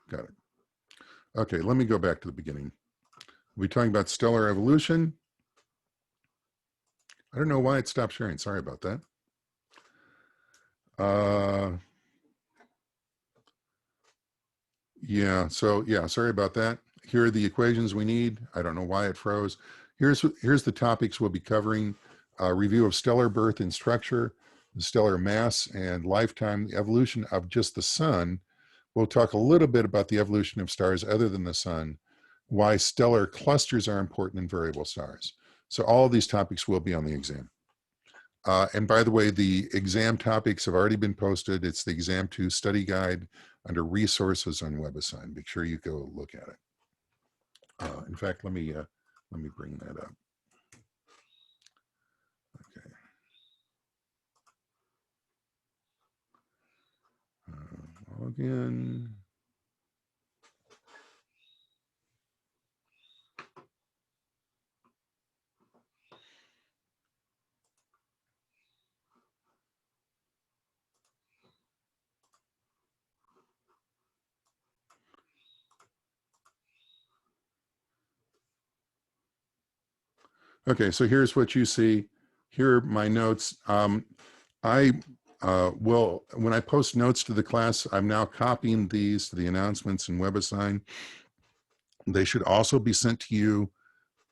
got it. Okay, let me go back to the beginning. We're talking about stellar evolution. I don't know why it stopped sharing. Sorry about that. Yeah, so yeah, sorry about that. Here are the equations we need. I don't know why it froze. Here's the topics we'll be covering. Review of stellar birth and structure, the stellar mass and lifetime, the evolution of just the sun. We'll talk a little bit about the evolution of stars other than the sun, why stellar clusters are important in variable stars. So all of these topics will be on the exam. And by the way, the exam topics have already been posted. It's the Exam 2 study guide under resources on WebAssign. Make sure you go look at it. In fact, let me bring that up. Okay. Log in. Okay, so here's what you see. Here are my notes. I will, when I post notes to the class, I'm now copying these to the announcements in WebAssign. They should also be sent to you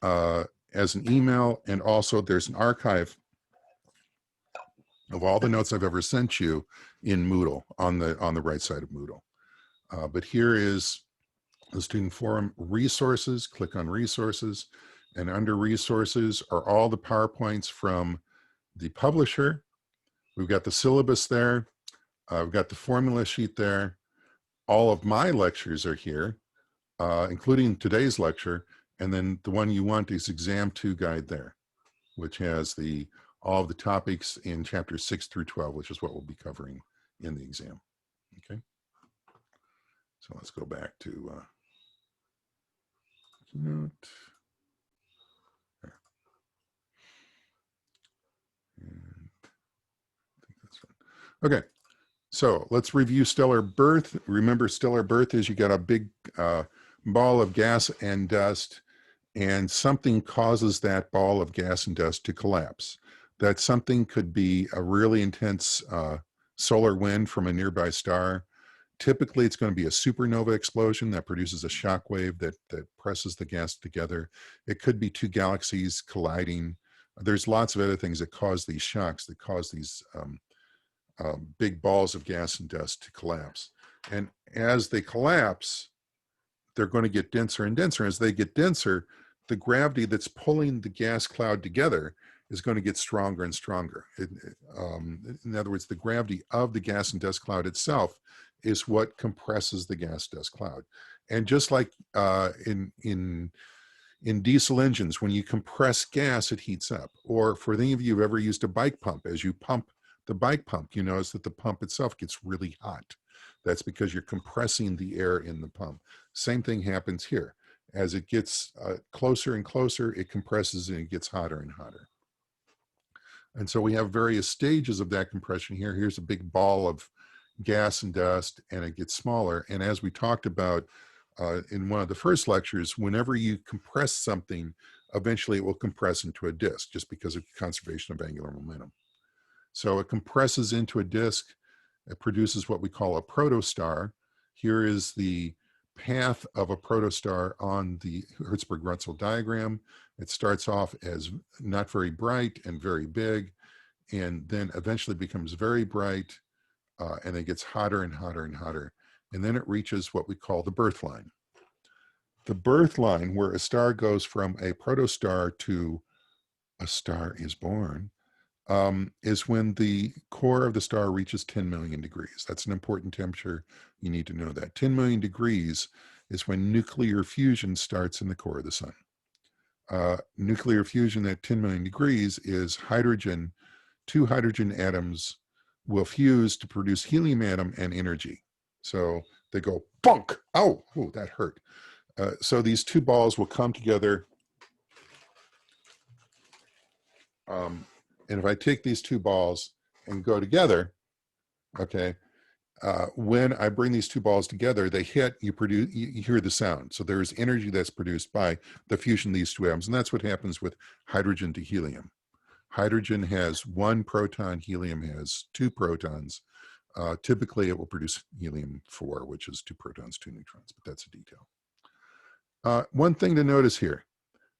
as an email, and also there's an archive of all the notes I've ever sent you in Moodle on the right side of Moodle. But here is the Student Forum resources. Click on resources, and under resources are all the PowerPoints from the publisher. We've got the syllabus there. We've got the formula sheet there. All of my lectures are here, including today's lecture. And then the one you want is Exam 2 guide there, which has all of the topics in chapters 6 through 12, which is what we'll be covering in the exam. Okay. So let's go back to Keynote. And I think that's right. Okay. So let's review stellar birth. Remember, stellar birth is you got a big ball of gas and dust, and something causes that ball of gas and dust to collapse. That something could be a really intense solar wind from a nearby star. Typically, it's going to be a supernova explosion that produces a shock wave that presses the gas together. It could be two galaxies colliding. There's lots of other things that cause these shocks, that cause these big balls of gas and dust to collapse. And as they collapse, they're going to get denser and denser. As they get denser, the gravity that's pulling the gas cloud together is going to get stronger and stronger. In other words, the gravity of the gas and dust cloud itself is what compresses the gas dust cloud. And just like in diesel engines, when you compress gas, it heats up. Or for any of you who've ever used a bike pump, as you pump the bike pump, you notice that the pump itself gets really hot. That's because you're compressing the air in the pump. Same thing happens here. As it gets closer and closer, it compresses and it gets hotter and hotter. And so we have various stages of that compression here. Here's a big ball of gas and dust, and it gets smaller. And as we talked about in one of the first lectures, whenever you compress something, eventually it will compress into a disk just because of conservation of angular momentum. So it compresses into a disk. It produces what we call a protostar. Here is the path of a protostar on the Hertzsprung-Russell diagram. It starts off as not very bright and very big, and then eventually becomes very bright, and it gets hotter and hotter and hotter. And then it reaches what we call the birth line. The birth line, where a star goes from a protostar to a star is born, is when the core of the star reaches 10 million degrees. That's an important temperature. You need to know that. 10 million degrees is when nuclear fusion starts in the core of the sun. Nuclear fusion at 10 million degrees is hydrogen. Two hydrogen atoms will fuse to produce helium atom and energy. So they go bunk. Oh, that hurt. So these two balls will come together. And if I take these two balls and go together, okay, when I bring these two balls together, they hit, you hear the sound. So there's energy that's produced by the fusion of these two atoms. And that's what happens with hydrogen to helium. Hydrogen has one proton, helium has two protons. Typically, it will produce helium-4, which is two protons, two neutrons, but that's a detail. One thing to notice here,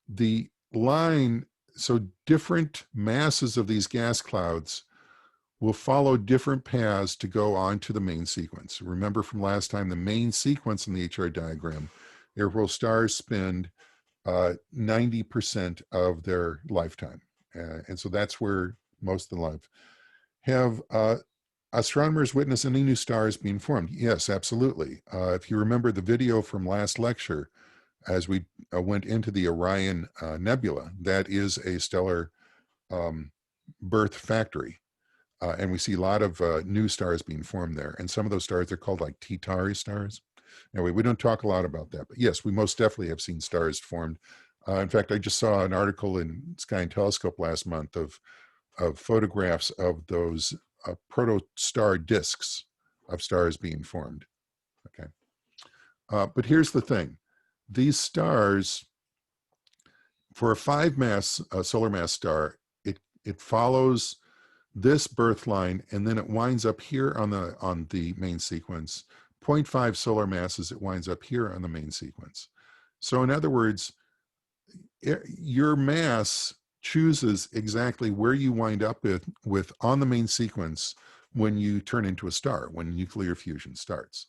the line, so different masses of these gas clouds will follow different paths to go on to the main sequence. Remember from last time, the main sequence in the HR diagram, where stars spend 90% of their lifetime. And so that's where most of the life. Have astronomers witnessed any new stars being formed? Yes, absolutely. If you remember the video from last lecture, as we went into the Orion Nebula, that is a stellar birth factory. And we see a lot of new stars being formed there. And some of those stars are called like T-Tauri stars. Anyway, we don't talk a lot about that. But yes, we most definitely have seen stars formed. In fact, I just saw an article in Sky and Telescope last month of photographs of those proto-star disks of stars being formed. Okay. But here's the thing. These stars, for a 5-mass solar mass star, it follows this birth line, and then it winds up here on the main sequence. 0.5 solar masses, it winds up here on the main sequence. So in other words, your mass chooses exactly where you wind up with on the main sequence when you turn into a star, when nuclear fusion starts.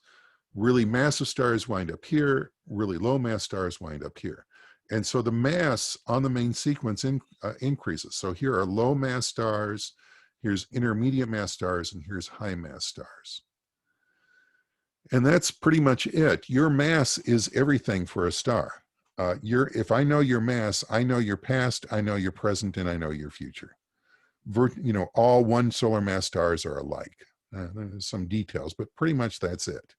Really massive stars wind up here, really low mass stars wind up here. And so the mass on the main sequence increases. So here are low mass stars, here's intermediate mass stars, and here's high mass stars. And that's pretty much it. Your mass is everything for a star. If I know your mass, I know your past, I know your present, and I know your future. All one solar mass stars are alike. There's some details, but pretty much that's it.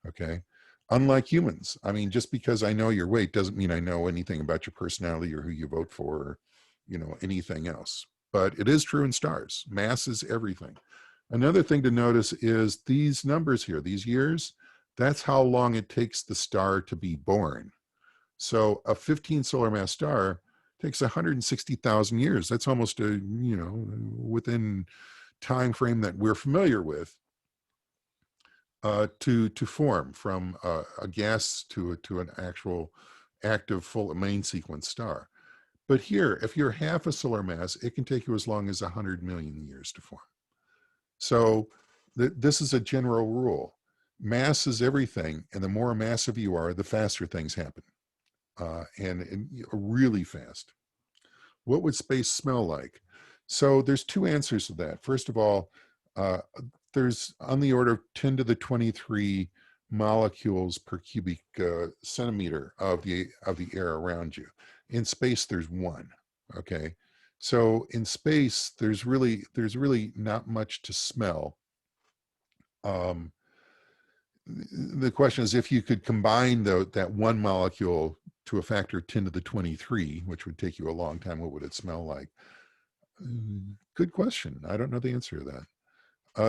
Okay. Unlike humans, I mean, just because I know your weight doesn't mean I know anything about your personality or who you vote for, or, anything else. But it is true in stars. Mass is everything. Another thing to notice is these numbers here, these years, that's how long it takes the star to be born. So a 15 solar mass star takes 160,000 years. That's almost within time frame that we're familiar with. To form from a gas to an actual active full main sequence star. But here, if you're half a solar mass, it can take you as long as 100 million years to form. So this is a general rule. Mass is everything, and the more massive you are, the faster things happen, and really fast. What would space smell like? So there's two answers to that. First of all, there's on the order of 10 to the 23 molecules per cubic centimeter of the air around you. In space, there's one. Okay, so in space, there's really not much to smell. The question is, if you could combine that one molecule to a factor of 10 to the 23, which would take you a long time, what would it smell like? Good question. I don't know the answer to that.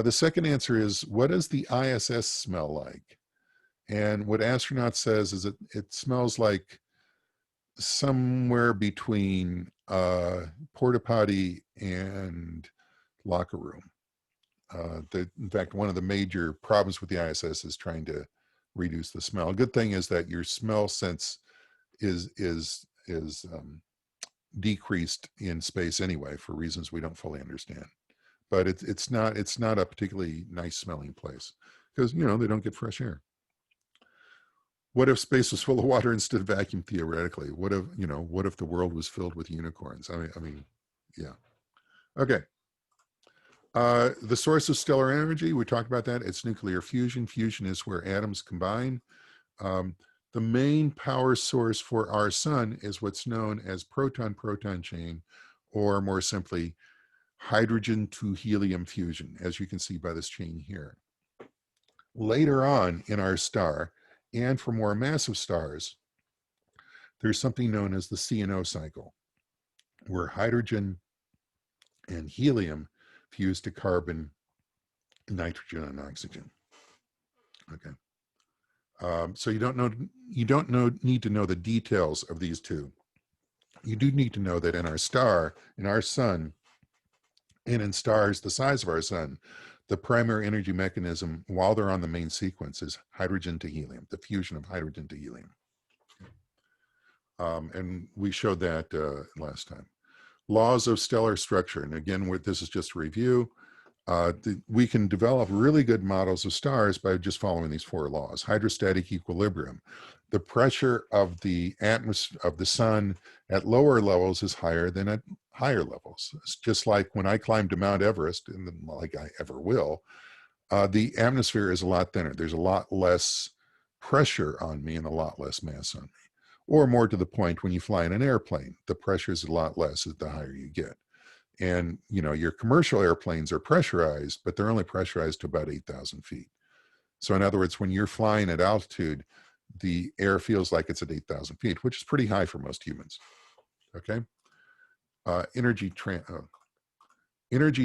The second answer is, what does the ISS smell like? And what astronaut says is it smells like somewhere between porta potty and locker room. In fact, one of the major problems with the ISS is trying to reduce the smell. A good thing is that your smell sense is decreased in space anyway, for reasons we don't fully understand. But it's not a particularly nice smelling place because they don't get fresh air. What if space was full of water instead of vacuum? Theoretically, what if the world was filled with unicorns? I mean, yeah. Okay. The source of stellar energy, we talked about that. It's nuclear fusion. Fusion is where atoms combine. The main power source for our sun is what's known as proton-proton chain, or more simply, hydrogen to helium fusion, as you can see by this chain here. Later on in our star, and for more massive stars, there's something known as the CNO cycle, where hydrogen and helium fuse to carbon, nitrogen, and oxygen. Okay. So you don't need to know the details of these two. You do need to know that in our star, in our sun, and in stars the size of our sun, the primary energy mechanism while they're on the main sequence is hydrogen to helium, the fusion of hydrogen to helium. And we showed that last time. Laws of stellar structure. And again, this is just a review. We can develop really good models of stars by just following these four laws. Hydrostatic equilibrium. The pressure of the atmosphere of the sun at lower levels is higher than at higher levels. It's just like when I climbed to Mount Everest, and like I ever will, the atmosphere is a lot thinner. There's a lot less pressure on me and a lot less mass on me. Or more to the point, when you fly in an airplane, the pressure is a lot less the higher you get. And, you know, your commercial airplanes are pressurized, but they're only pressurized to about 8,000 feet. So in other words, when you're flying at altitude, the air feels like it's at 8,000 feet, which is pretty high for most humans. Okay. Energy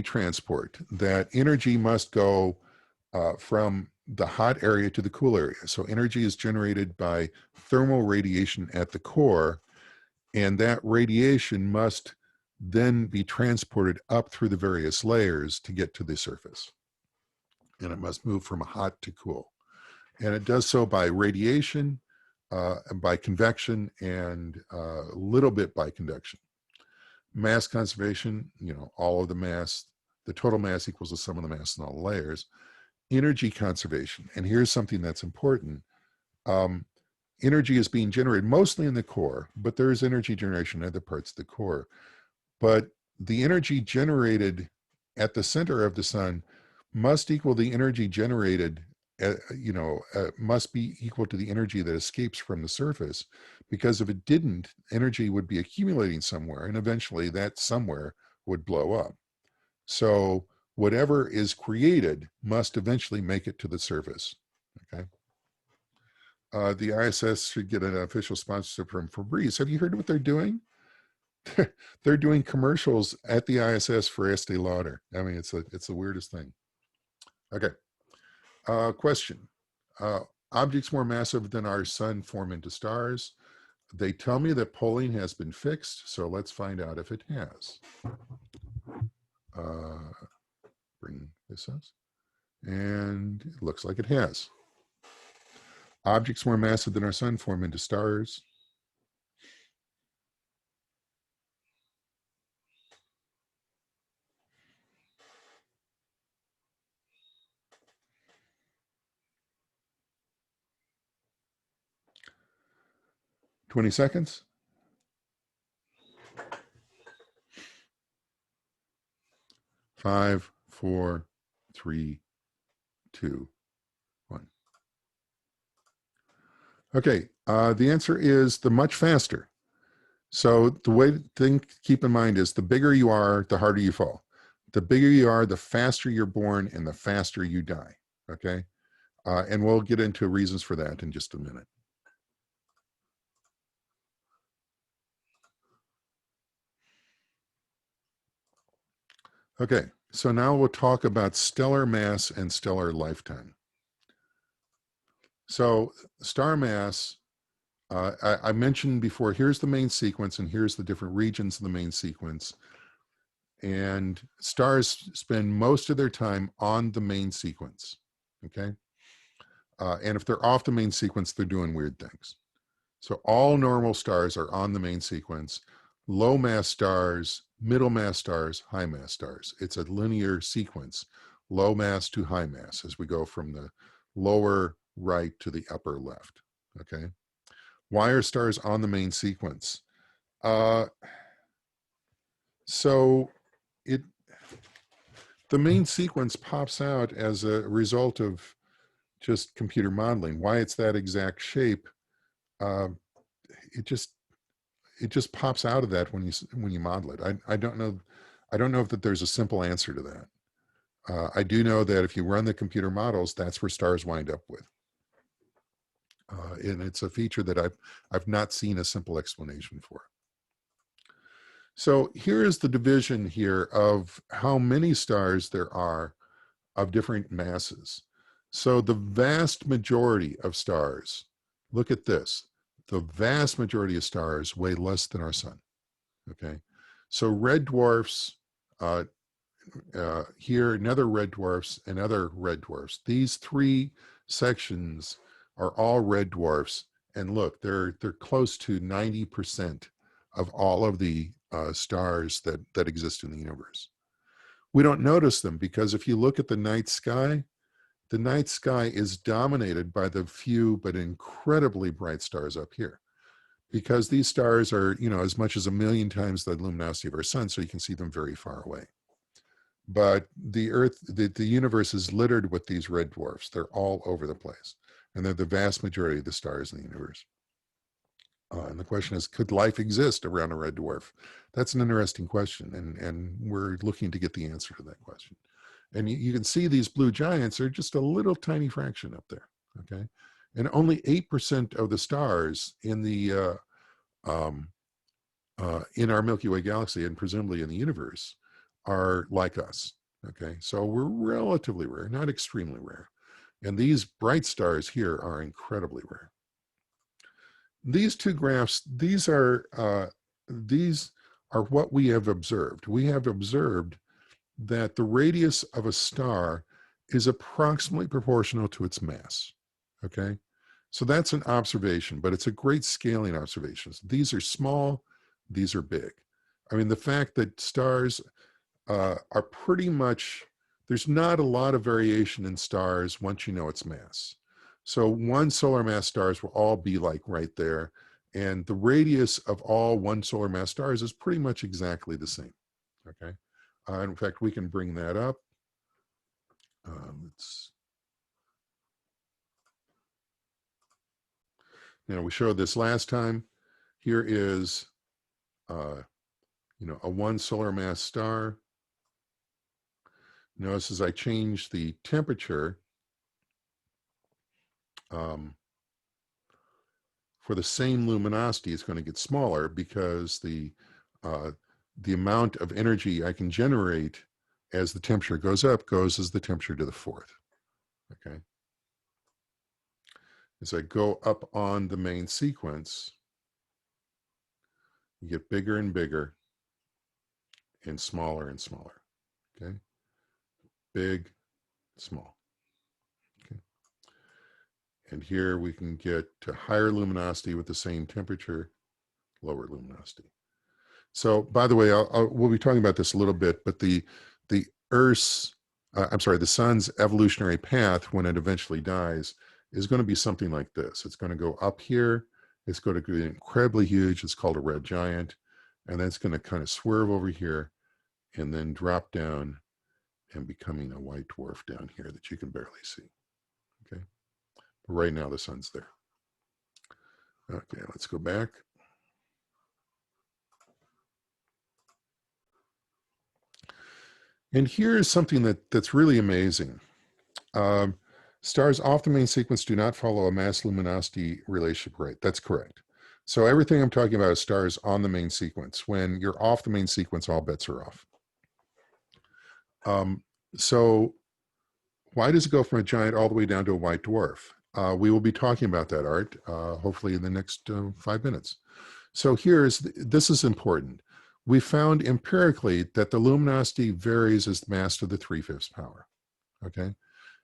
transport. That energy must go from the hot area to the cool area. So energy is generated by thermal radiation at the core, and that radiation must then be transported up through the various layers to get to the surface. And it must move from hot to cool. And it does so by radiation, by convection, and a little bit by conduction. Mass conservation, you know, all of the mass, the total mass equals the sum of the mass in all the layers. Energy conservation, and here's something that's important. Energy is being generated mostly in the core, but there is energy generation in other parts of the core. But the energy generated at the center of the sun must equal the energy generated, must be equal to the energy that escapes from the surface, because if it didn't, energy would be accumulating somewhere, and eventually that somewhere would blow up. So whatever is created must eventually make it to the surface. Okay. The ISS should get an official sponsorship from Febreze. Have you heard what they're doing? They're doing commercials at the ISS for Estee Lauder. I mean, it's the weirdest thing. Okay. Question. Objects more massive than our sun form into stars. They tell me that polling has been fixed, so let's find out if it has. Bring this up. And it looks like it has. Objects more massive than our sun form into stars. Twenty seconds. 5, 4, 3, 2, 1. Okay, the answer is the much faster. So the way to keep in mind is the bigger you are, the harder you fall. The bigger you are, the faster you're born and the faster you die. Okay, and we'll get into reasons for that in just a minute. Okay, so now we'll talk about stellar mass and stellar lifetime. So star mass, I mentioned before, here's the main sequence and here's the different regions of the main sequence. And stars spend most of their time on the main sequence, okay? And if they're off the main sequence, they're doing weird things. So all normal stars are on the main sequence. Low mass stars, middle mass stars, high mass stars. It's a linear sequence, low mass to high mass, as we go from the lower right to the upper left, okay? Why are stars on the main sequence? So the main sequence pops out as a result of just computer modeling. Why it's that exact shape, it just pops out of that when you model it. I don't know if that there's a simple answer to that. I do know that if you run the computer models, that's where stars wind up with. And it's a feature that I've not seen a simple explanation for. So here is the division here of how many stars there are of different masses. So the vast majority of stars, look at this, the vast majority of stars weigh less than our sun, okay? So red dwarfs, uh, here, another red dwarfs and other red dwarfs. These three sections are all red dwarfs. And look, they're close to 90% of all of the stars that exist in the universe. We don't notice them because if you look at the night sky is dominated by the few but incredibly bright stars up here. Because these stars are, as much as 1,000,000 times the luminosity of our sun, so you can see them very far away. But the Earth, the universe is littered with these red dwarfs. They're all over the place. And they're the vast majority of the stars in the universe. And the question is, could life exist around a red dwarf? That's an interesting question. And we're looking to get the answer to that question. And you can see these blue giants are just a little tiny fraction up there. Okay. And only 8% of the stars in the in our Milky Way galaxy and presumably in the universe are like us. Okay, so we're relatively rare, not extremely rare. And these bright stars here are incredibly rare. These two graphs, these are what we have observed. We have observed that the radius of a star is approximately proportional to its mass. Okay, so that's an observation, but it's a great scaling observation. These are small, these are big. I mean, the fact that stars are pretty much, there's not a lot of variation in stars once you know its mass. So one solar mass stars will all be like right there. And the radius of all one solar mass stars is pretty much exactly the same. Okay. In fact, we can bring that up. We showed this last time. Here is, a one solar mass star. Notice as I change the temperature for the same luminosity, it's going to get smaller because the amount of energy I can generate as the temperature goes up goes as the temperature to the fourth. Okay. As I go up on the main sequence, you get bigger and bigger and smaller and smaller. Okay. Big, small. Okay. And here we can get to higher luminosity with the same temperature, lower luminosity. So, by the way, we'll be talking about this a little bit, but the Earth's, the sun's evolutionary path when it eventually dies is going to be something like this. It's going to go up here. It's going to be incredibly huge. It's called a red giant. And then it's going to kind of swerve over here and then drop down and becoming a white dwarf down here that you can barely see. Okay. But right now the sun's there. Okay, let's go back. And here is something that's really amazing. Stars off the main sequence do not follow a mass luminosity relationship rate. That's correct. So everything I'm talking about is stars on the main sequence. When you're off the main sequence, all bets are off. So why does it go from a giant all the way down to a white dwarf? We will be talking about that, Art, hopefully in the next 5 minutes. So this is important. We found empirically that the luminosity varies as the mass to the 3/5 power. Okay,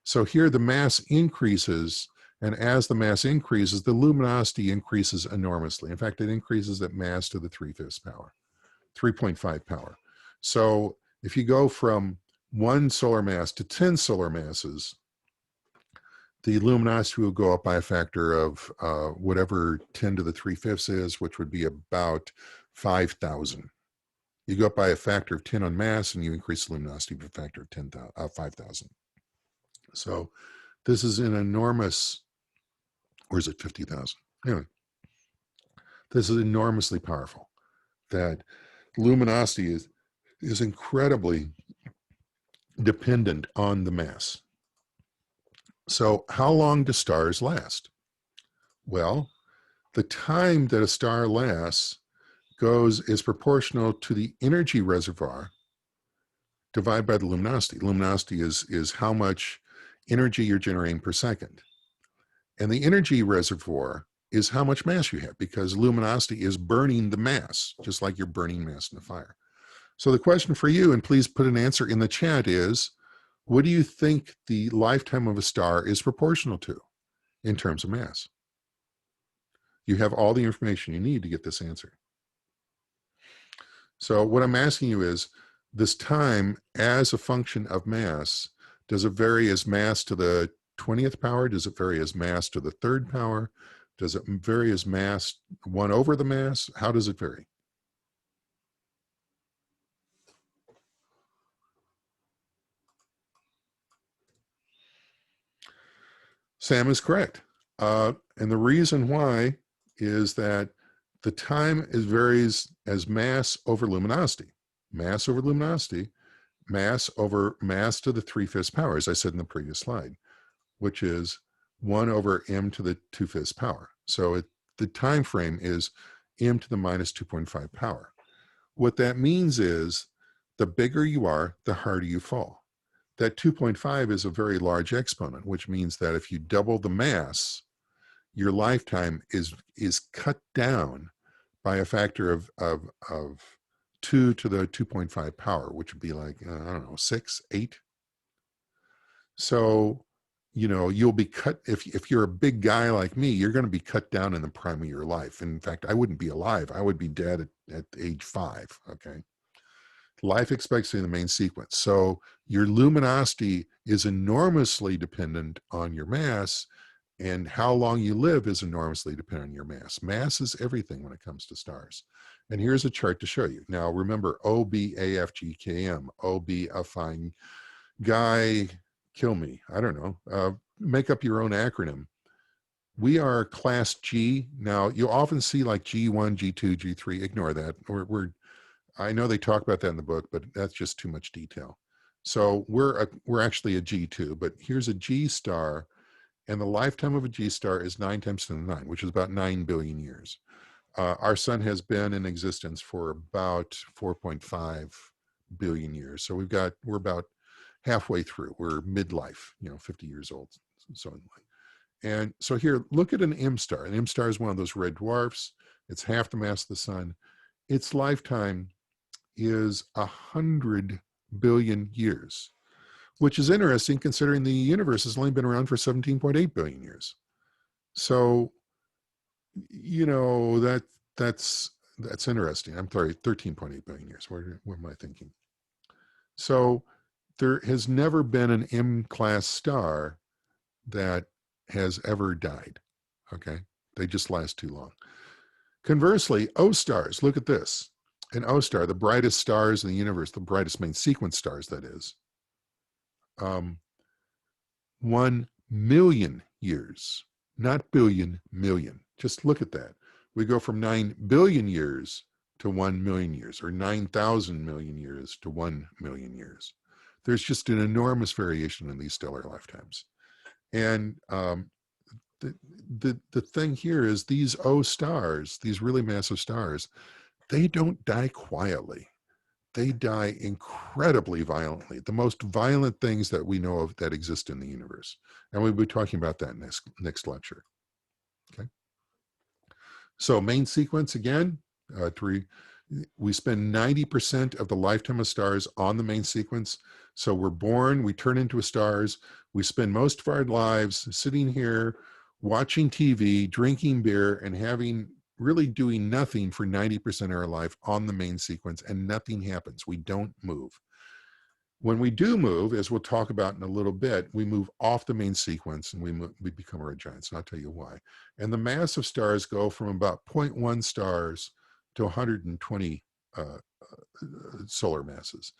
so here the mass increases, and as the mass increases, the luminosity increases enormously. In fact, it increases at mass to the 3/5 power, 3.5 power. So if you go from 1 solar mass to 10 solar masses, the luminosity will go up by a factor of whatever 10 to the 3/5 is, which would be about 5,000. You go up by a factor of 10 on mass, and you increase the luminosity by a factor of 5,000. So this is an enormous, or is it 50,000? Anyway, this is enormously powerful. That luminosity is incredibly dependent on the mass. So how long do stars last? Well, the time that a star lasts is proportional to the energy reservoir divided by the luminosity. Luminosity is how much energy you're generating per second. And the energy reservoir is how much mass you have, because luminosity is burning the mass, just like you're burning mass in a fire. So the question for you, and please put an answer in the chat, is what do you think the lifetime of a star is proportional to in terms of mass? You have all the information you need to get this answer. So what I'm asking you is, this time as a function of mass, does it vary as mass to the 20th power? Does it vary as mass to the 3rd power? Does it vary as mass 1 over the mass? How does it vary? Sam is correct. And the reason why is that the time varies as mass over luminosity. Mass over luminosity, mass over mass to the 3/5 power, as I said in the previous slide, which is 1 over m to the 2/5 power. So the time frame is m to the minus 2.5 power. What that means is the bigger you are, the harder you fall. That 2.5 is a very large exponent, which means that if you double the mass, your lifetime is cut down by a factor of 2 to the 2.5 power, which would be like, I don't know, 6, 8. So, you'll be cut. If you're a big guy like me, you're going to be cut down in the prime of your life. In fact, I wouldn't be alive. I would be dead at age 5. Okay. Life expectancy in the main sequence. So your luminosity is enormously dependent on your mass, and how long you live is enormously dependent on your mass. Mass is everything when it comes to stars. And here's a chart to show you. Now, remember, O, B, A, F, G, K, M. O, B, a fine guy, kill me. I don't know. Make up your own acronym. We are class G. Now, you'll often see like G1, G2, G3. Ignore that. I know they talk about that in the book, but that's just too much detail. So we're actually a G2, but here's a G star, and the lifetime of a G star is 9 times 10 to the 9, which is about 9 billion years. Our sun has been in existence for about 4.5 billion years. So we're about halfway through. We're midlife, 50 years old, something like. And so here, look at an M star. An M star is one of those red dwarfs. It's half the mass of the sun. Its lifetime is 100 billion years, which is interesting considering the universe has only been around for 17.8 billion years. So, that's interesting. I'm sorry, 13.8 billion years. What am I thinking? So there has never been an M-class star that has ever died. Okay, they just last too long. Conversely, O stars, look at this. An O star, the brightest stars in the universe, the brightest main sequence stars, that is, 1 million years, not billion, million. Just look at that. We go from 9 billion years to 1 million years, or 9,000 million years to 1 million years. There's just an enormous variation in these stellar lifetimes. And the thing here is these O stars, these really massive stars, they don't die quietly. They die incredibly violently, the most violent things that we know of that exist in the universe. And we'll be talking about that next lecture. Okay. So main sequence again, we spend 90% of the lifetime of stars on the main sequence. So we're born, we turn into stars. We spend most of our lives sitting here watching TV, drinking beer, and really doing nothing for 90% of our life on the main sequence, and nothing happens. We don't move. When we do move, as we'll talk about in a little bit, we move off the main sequence and we become red giants, and I'll tell you why. And the mass of stars go from about 0.1 stars to 120 solar masses.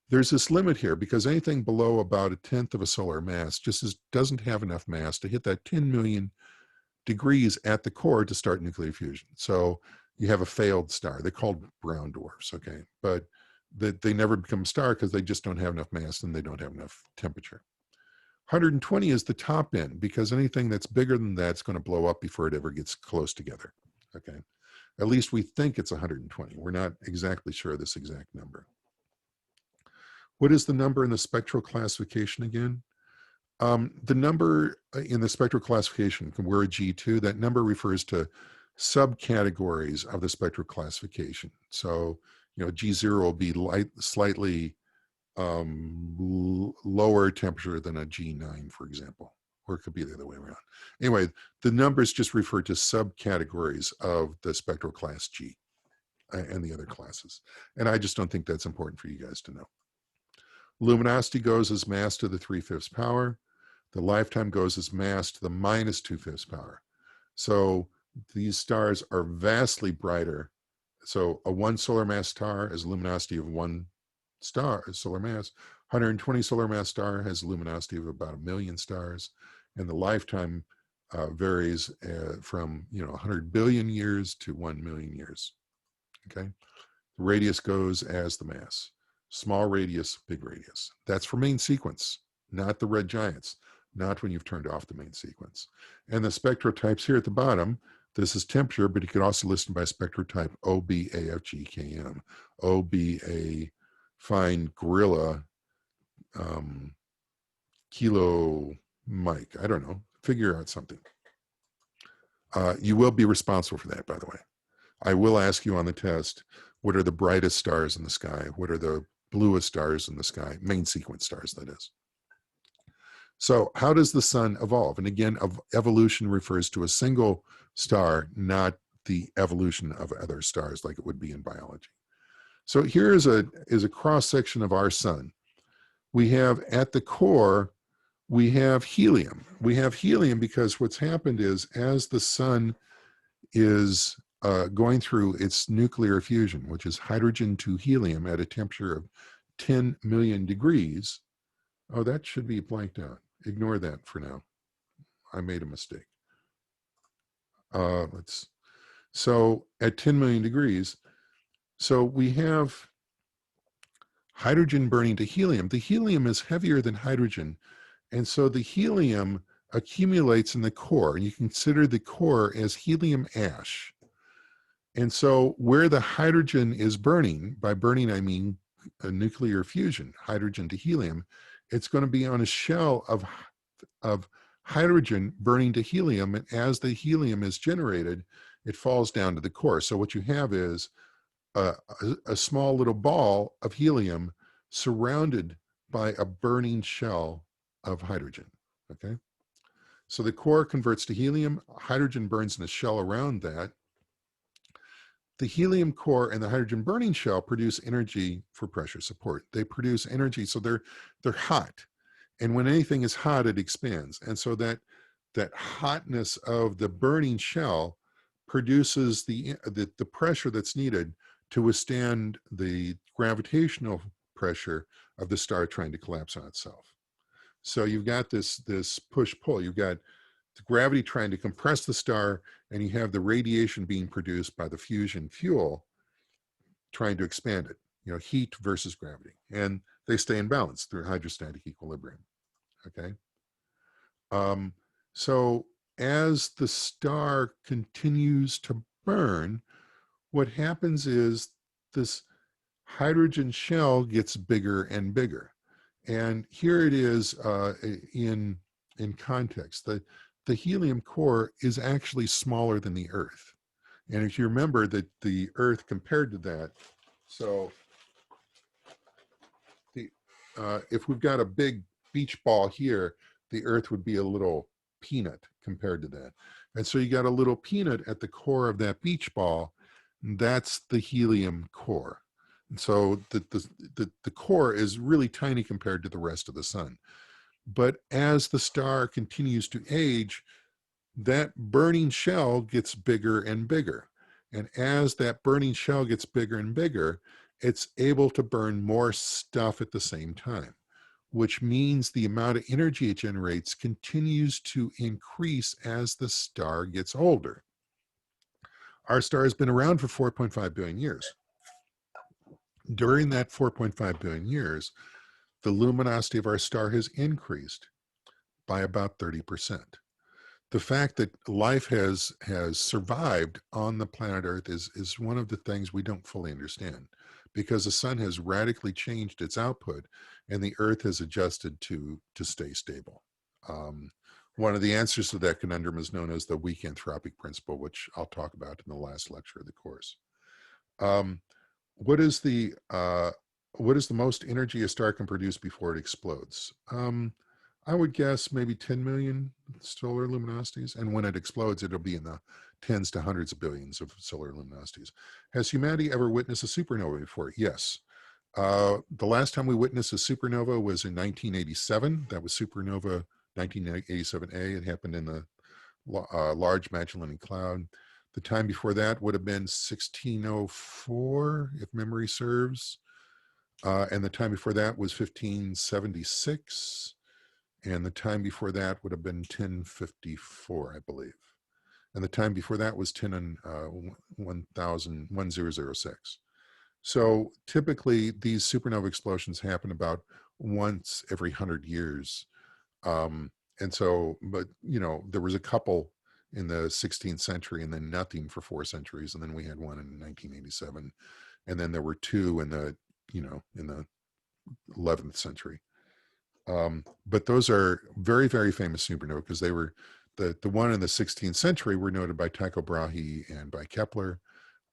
There's this limit here because anything below about 1/10 of a solar mass doesn't have enough mass to hit that 10 million degrees at the core to start nuclear fusion. So you have a failed star. They're called brown dwarfs, okay? But they never become a star because they just don't have enough mass and they don't have enough temperature. 120 is the top end because anything that's bigger than that is going to blow up before it ever gets close together, okay? At least we think it's 120. We're not exactly sure of this exact number. What is the number in the spectral classification again? The number in the spectral classification, we're a G2, that number refers to subcategories of the spectral classification. So, G0 will be slightly lower temperature than a G9, for example, or it could be the other way around. Anyway, the numbers just refer to subcategories of the spectral class G and the other classes. And I just don't think that's important for you guys to know. Luminosity goes as mass to the 3/5 power. The lifetime goes as mass to the minus 2/5 power. So these stars are vastly brighter. So a 1 solar mass star has a luminosity of 1 star, solar mass. 120 solar mass star has a luminosity of about 1 million stars. And the lifetime varies from 100 billion years to 1 million years. Okay. The radius goes as the mass. Small radius, big radius. That's for main sequence, not the red giants, not when you've turned off the main sequence. And the spectrotypes here at the bottom, this is temperature, but you could also listen by spectrotype OBAFGKM. OBA, fine gorilla, kilo Mike. I don't know. Figure out something. You will be responsible for that, by the way. I will ask you on the test, what are the brightest stars in the sky? What are the bluest stars in the sky? Main sequence stars, that is. So how does the sun evolve? And again, evolution refers to a single star, not the evolution of other stars like it would be in biology. So here is a cross-section of our sun. We have at the core, we have helium. We have helium because what's happened is as the sun is going through its nuclear fusion, which is hydrogen to helium at a temperature of 10 million degrees. Oh, that should be blanked out. Ignore that for now. I made a mistake. So at 10 million degrees, so we have hydrogen burning to helium. The helium is heavier than hydrogen. And so the helium accumulates in the core. And you consider the core as helium ash. And so where the hydrogen is burning, by burning I mean a nuclear fusion, hydrogen to helium, it's going to be on a shell of hydrogen burning to helium. And as the helium is generated, it falls down to the core. So what you have is a small little ball of helium surrounded by a burning shell of hydrogen, okay? So the core converts to helium, hydrogen burns in a shell around that. The helium core and the hydrogen burning shell produce energy for pressure support. They produce energy, so they're hot. And when anything is hot, it expands. And so that hotness of the burning shell produces the pressure that's needed to withstand the gravitational pressure of the star trying to collapse on itself. So you've got this push-pull. You've got the gravity trying to compress the star, and you have the radiation being produced by the fusion fuel trying to expand it, heat versus gravity. And they stay in balance through hydrostatic equilibrium, okay? So as the star continues to burn, what happens is this hydrogen shell gets bigger and bigger. And here it is in context. The helium core is actually smaller than the Earth. And if you remember that the Earth compared to that, so if we've got a big beach ball here, the Earth would be a little peanut compared to that. And so you got a little peanut at the core of that beach ball. That's the helium core. And so the core is really tiny compared to the rest of the sun. But as the star continues to age, that burning shell gets bigger and bigger. And as that burning shell gets bigger and bigger, it's able to burn more stuff at the same time, which means the amount of energy it generates continues to increase as the star gets older. Our star has been around for 4.5 billion years. During that 4.5 billion years, the luminosity of our star has increased by about 30%. The fact that life has survived on the planet Earth is one of the things we don't fully understand, because the sun has radically changed its output and the Earth has adjusted to stay stable. One of the answers to that conundrum is known as the weak anthropic principle, which I'll talk about in the last lecture of the course. Um, what is the most energy a star can produce before it explodes? I would guess maybe 10 million solar luminosities, and when it explodes, it'll be in the tens to hundreds of billions of solar luminosities. Has humanity ever witnessed a supernova before? Yes. The last time we witnessed a supernova was in 1987. That was supernova 1987A. It happened in the Large Magellanic Cloud. The time before that would have been 1604, if memory serves. And the time before that was 1576. And the time before that would have been 1054, I believe. And the time before that was 1006. So typically these supernova explosions happen about once every 100 years. And so, but there was a couple in the 16th century and then nothing for 4 centuries. And then we had one in 1987. And then there were two in the 11th century. But those are very, very famous supernova because they were the one in the 16th century were noted by Tycho Brahe and by Kepler,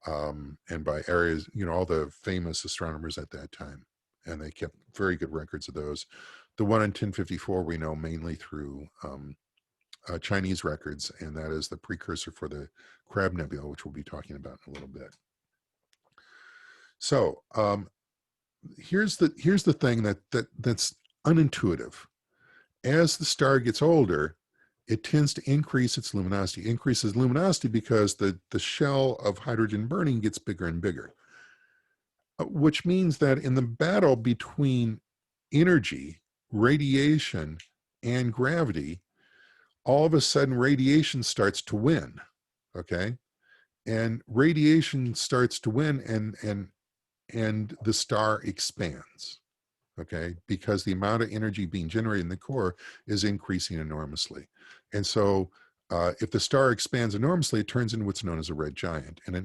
and by areas, all the famous astronomers at that time. And they kept very good records of those. The one in 1054 we know mainly through Chinese records, and that is the precursor for the Crab Nebula, which we'll be talking about in a little bit. So here's the thing that's unintuitive. As the star gets older, it tends to increase its luminosity. Increases luminosity because the shell of hydrogen burning gets bigger and bigger, which means that in the battle between energy, radiation, and gravity, all of a sudden radiation starts to win, okay? And radiation starts to win, and the star expands, okay? Because the amount of energy being generated in the core is increasing enormously. And so if the star expands enormously, it turns into what's known as a red giant. And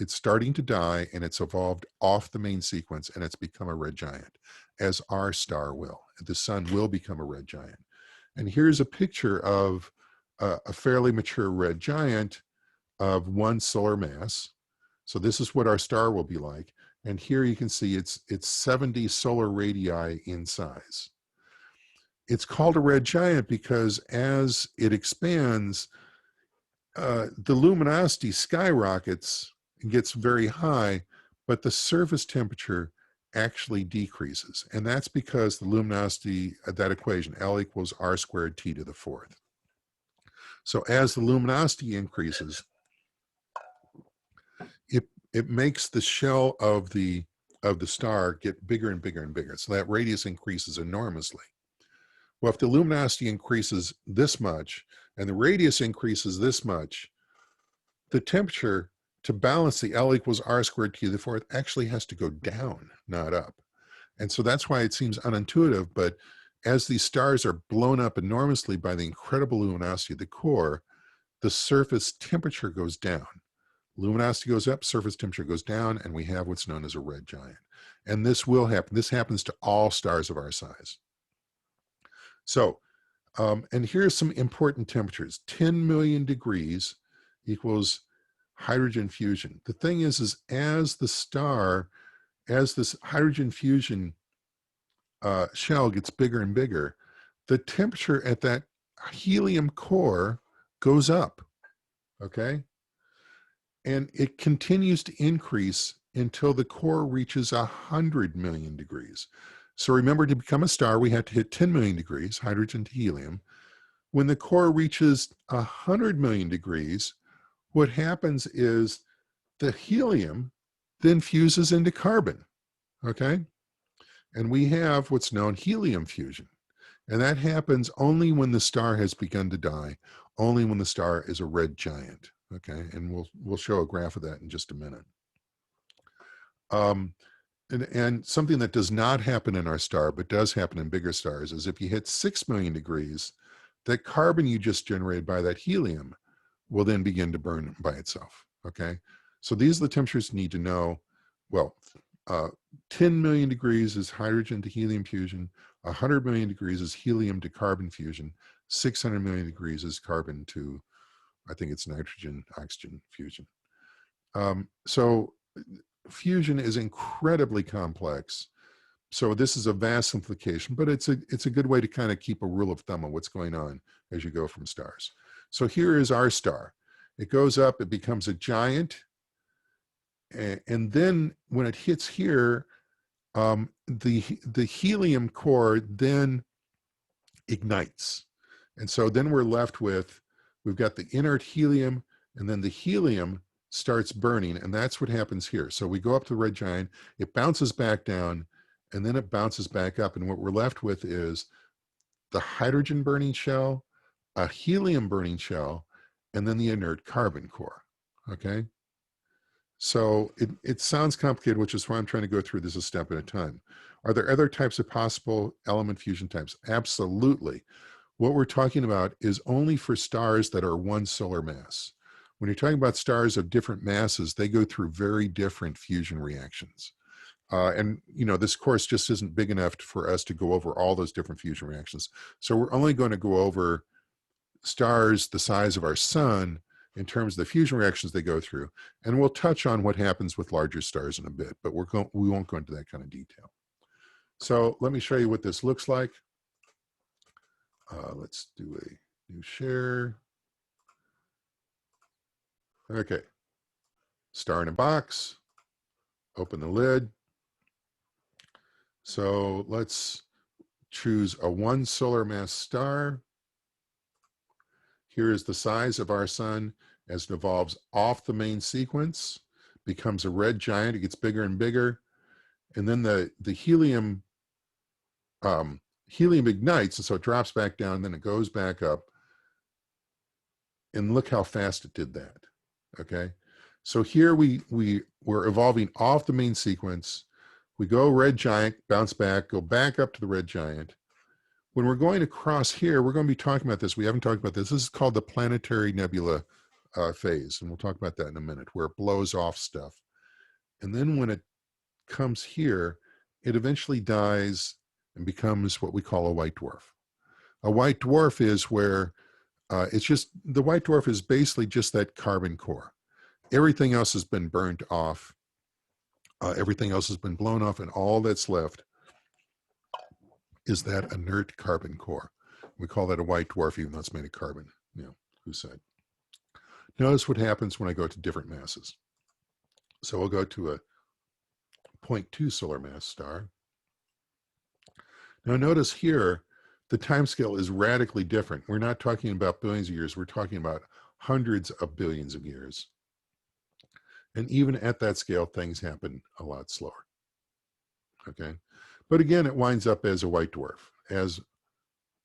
it's starting to die, and it's evolved off the main sequence, and it's become a red giant, as our star will. The sun will become a red giant. And here's a picture of a fairly mature red giant of 1 solar mass. So this is what our star will be like. And here you can see it's 70 solar radii in size. It's called a red giant because as it expands, the luminosity skyrockets and gets very high, but the surface temperature actually decreases. And that's because the luminosity, that equation, L equals R squared T to the 4th. So as the luminosity increases, it makes the shell of the star get bigger and bigger and bigger. So that radius increases enormously. Well, if the luminosity increases this much and the radius increases this much, the temperature to balance the L equals R squared T to the 4th actually has to go down, not up. And so that's why it seems unintuitive, but as these stars are blown up enormously by the incredible luminosity of the core, the surface temperature goes down. Luminosity goes up, surface temperature goes down, and we have what's known as a red giant. And this will happen. This happens to all stars of our size. So, and here's some important temperatures. 10 million degrees equals hydrogen fusion. The thing is as this hydrogen fusion shell gets bigger and bigger, the temperature at that helium core goes up, okay? And it continues to increase until the core reaches 100 million degrees. So remember, to become a star, we have to hit 10 million degrees, hydrogen to helium. When the core reaches 100 million degrees, what happens is the helium then fuses into carbon, okay? And we have what's known helium fusion. And that happens only when the star has begun to die, only when the star is a red giant, okay? And we'll show a graph of that in just a minute. And something that does not happen in our star, but does happen in bigger stars, is if you hit 6 million degrees, that carbon you just generated by that helium will then begin to burn by itself, okay? So these are the temperatures you need to know. Well, 10 million degrees is hydrogen to helium fusion. 100 million degrees is helium to carbon fusion. 600 million degrees is carbon to, I think it's nitrogen, oxygen fusion. So fusion is incredibly complex. So this is a vast simplification, but it's a good way to kind of keep a rule of thumb of what's going on as you go from stars. So here is our star. It goes up, it becomes a giant, and then when it hits here, the helium core then ignites. And so then we're left with, we've got the inert helium, and then the helium starts burning, and that's what happens here. So we go up to the red giant, it bounces back down, and then it bounces back up, and what we're left with is the hydrogen burning shell, a helium burning shell, and then the inert carbon core, okay? So it sounds complicated, which is why I'm trying to go through this a step at a time. Are there other types of possible element fusion types? Absolutely. What we're talking about is only for stars that are one solar mass. When you're talking about stars of different masses, they go through very different fusion reactions. And you know, this course just isn't big enough for us to go over all those different fusion reactions. So we're only going to go over stars the size of our sun in terms of the fusion reactions they go through. And we'll touch on what happens with larger stars in a bit, but we won't go into that kind of detail. So let me show you what this looks like. Let's do a new share. Okay, star in a box, open the lid. So let's choose a one solar mass star. Here is the size of our sun as it evolves off the main sequence, becomes a red giant, it gets bigger and bigger. And then the helium ignites, and so it drops back down, then it goes back up. And look how fast it did that, okay? So here we're evolving off the main sequence. We go red giant, bounce back, go back up to the red giant. When we're going across here, we're going to be talking about this. We haven't talked about this. This is called the planetary nebula phase, and we'll talk about that in a minute, where it blows off stuff. And then when it comes here, it eventually dies and becomes what we call a white dwarf. A white dwarf is where it's just, the white dwarf is basically just that carbon core. Everything else has been burnt off. Everything else has been blown off, and all that's left is that inert carbon core. We call that a white dwarf, even though it's made of carbon. You know, who said? Notice what happens when I go to different masses. So we'll go to a 0.2 solar mass star. Now notice here, the timescale is radically different. We're not talking about billions of years. We're talking about hundreds of billions of years. And even at that scale, things happen a lot slower. Okay. But again, it winds up as a white dwarf, as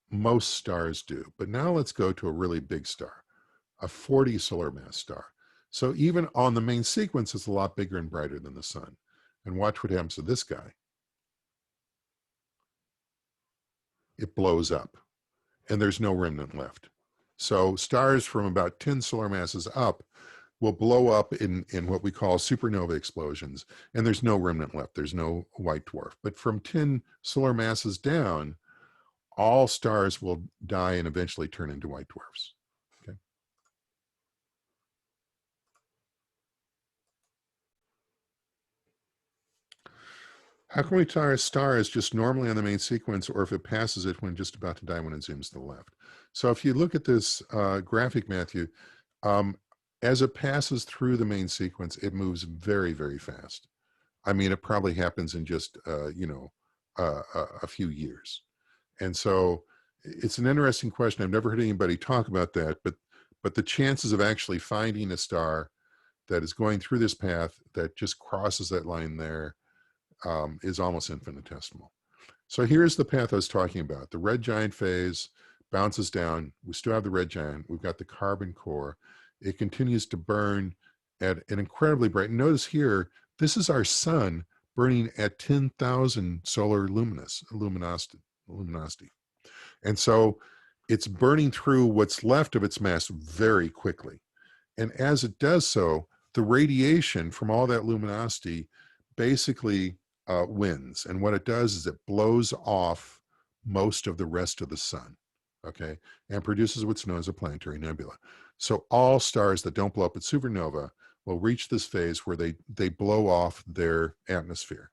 most stars do. But now let's go to a really big star, a 40 solar mass star. So even on the main sequence, it's a lot bigger and brighter than the sun. And watch what happens to this guy. It blows up, and there's no remnant left. So stars from about 10 solar masses up will blow up in what we call supernova explosions, and there's no remnant left. There's no white dwarf. But from 10 solar masses down, all stars will die and eventually turn into white dwarfs. Okay. How can we tell a star is just normally on the main sequence, or if it passes it when just about to die when it zooms to the left? So if you look at this graphic, Matthew, as it passes through the main sequence, it moves very, very fast. I mean, it probably happens in just, a few years. And so it's an interesting question. I've never heard anybody talk about that, but the chances of actually finding a star that is going through this path that just crosses that line there is almost infinitesimal. So here's the path I was talking about. The red giant phase bounces down. We still have the red giant. We've got the carbon core. It continues to burn at an incredibly bright. Notice here, this is our sun burning at 10,000 solar luminosity. And so it's burning through what's left of its mass very quickly. And as it does so, the radiation from all that luminosity basically wins. And what it does is it blows off most of the rest of the sun, okay, and produces what's known as a planetary nebula. So all stars that don't blow up at supernova will reach this phase where they blow off their atmosphere.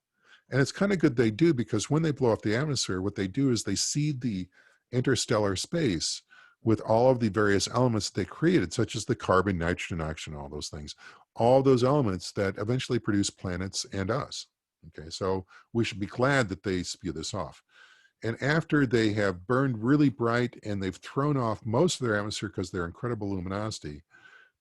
And it's kind of good they do, because when they blow off the atmosphere, what they do is they seed the interstellar space with all of the various elements they created, such as the carbon, nitrogen, oxygen, all those things, all those elements that eventually produce planets and us. Okay, so we should be glad that they spew this off. And after they have burned really bright and they've thrown off most of their atmosphere because they're incredible luminosity,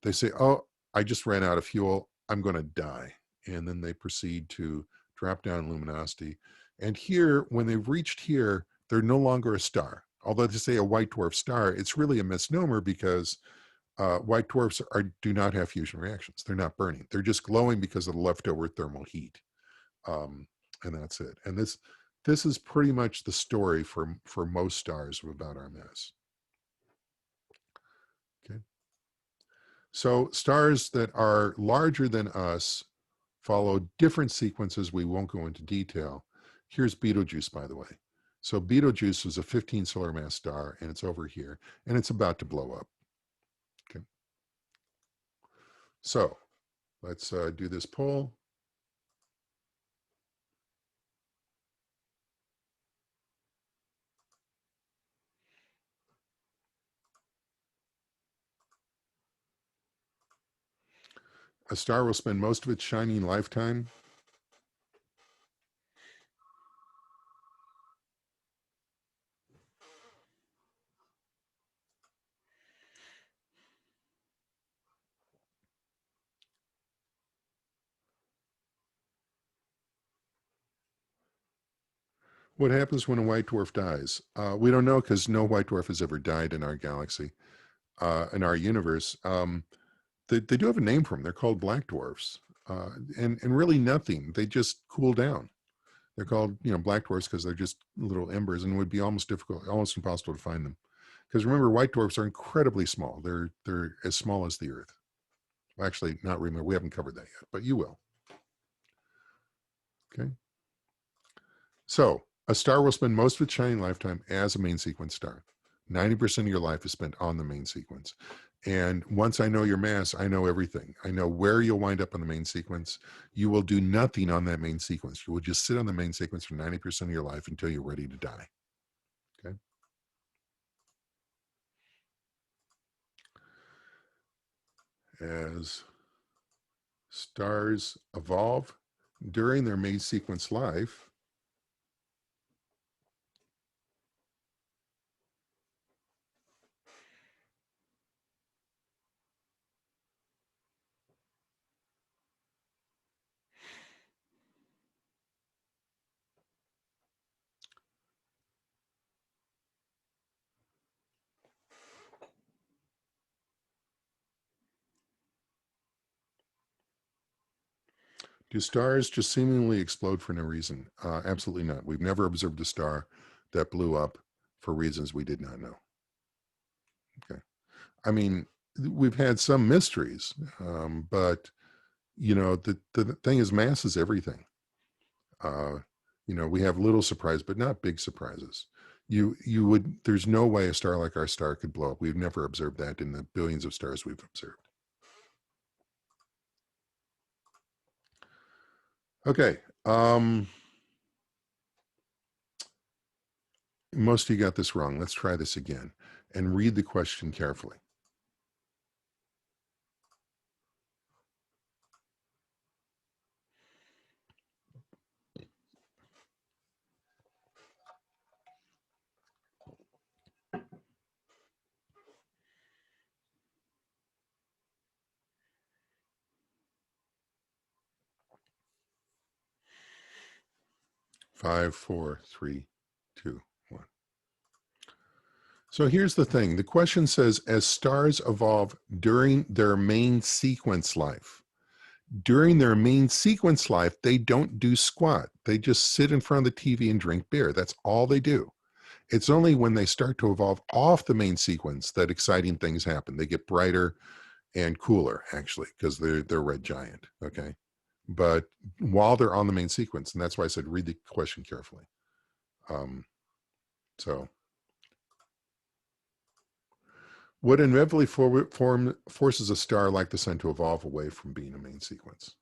they say, oh, I just ran out of fuel, I'm going to die. And then they proceed to drop down in luminosity. And here, when they've reached here, they're no longer a star. Although they say a white dwarf star, it's really a misnomer, because white dwarfs do not have fusion reactions. They're not burning. They're just glowing because of the leftover thermal heat. And that's it. And this is pretty much the story for most stars about our mass. Okay. So stars that are larger than us follow different sequences. We won't go into detail. Here's Betelgeuse, by the way. So Betelgeuse is a 15 solar mass star, and it's over here, and it's about to blow up. Okay. So let's do this poll. A star will spend most of its shining lifetime. What happens when a white dwarf dies? We don't know, because no white dwarf has ever died in our galaxy, in our universe. They do have a name for them. They're called black dwarfs, and really nothing. They just cool down. They're called, black dwarfs because they're just little embers, and it would be almost impossible to find them. Because remember, white dwarfs are incredibly small. They're as small as the Earth. Well, actually, not remember. We haven't covered that yet, but you will. Okay. So a star will spend most of its shining lifetime as a main sequence star. 90% of your life is spent on the main sequence. And once I know your mass, I know everything. I know where you'll wind up on the main sequence. You will do nothing on that main sequence. You will just sit on the main sequence for 90% of your life until you're ready to die. Okay. As stars evolve during their main sequence life, do stars just seemingly explode for no reason? Absolutely not. We've never observed a star that blew up for reasons we did not know. Okay. I mean, we've had some mysteries, but the thing is, mass is everything. We have little surprise, but not big surprises. There's no way a star like our star could blow up. We've never observed that in the billions of stars we've observed. Okay. Most of you got this wrong. Let's try this again and read the question carefully. Five, four, three, two, one. So here's the thing. The question says, as stars evolve during their main sequence life. During their main sequence life, they don't do squat. They just sit in front of the TV and drink beer. That's all they do. It's only when they start to evolve off the main sequence that exciting things happen. They get brighter and cooler, actually, because they're red giant. Okay. But while they're on the main sequence, and that's why I said read the question carefully. So what inevitably forces a star like the sun to evolve away from being a main sequence?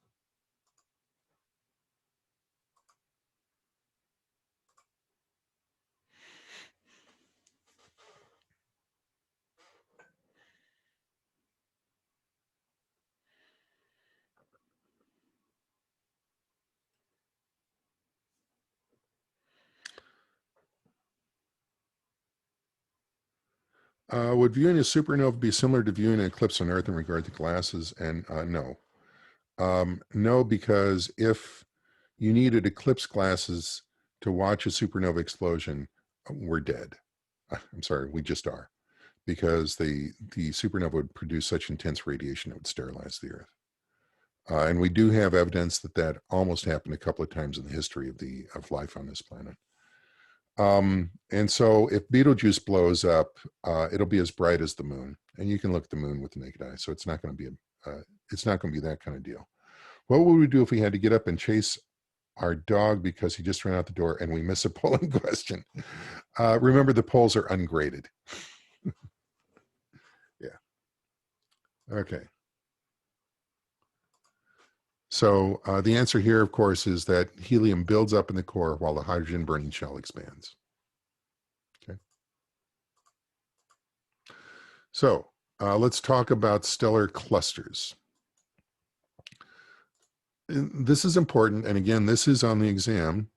Would viewing a supernova be similar to viewing an eclipse on Earth in regard to glasses? And no. No, because if you needed eclipse glasses to watch a supernova explosion, we're dead. I'm sorry, we just are, because the supernova would produce such intense radiation it would sterilize the Earth. And we do have evidence that that almost happened a couple of times in the history of life on this planet. And so if Betelgeuse blows up, it'll be as bright as the moon, and you can look at the moon with the naked eye. So it's not going to be it's not going to be that kind of deal. What would we do if we had to get up and chase our dog because he just ran out the door and we miss a polling question? Remember, the polls are ungraded. Yeah. Okay. So the answer here, of course, is that helium builds up in the core while the hydrogen burning shell expands. Okay. So let's talk about stellar clusters. This is important, and again, this is on the exam.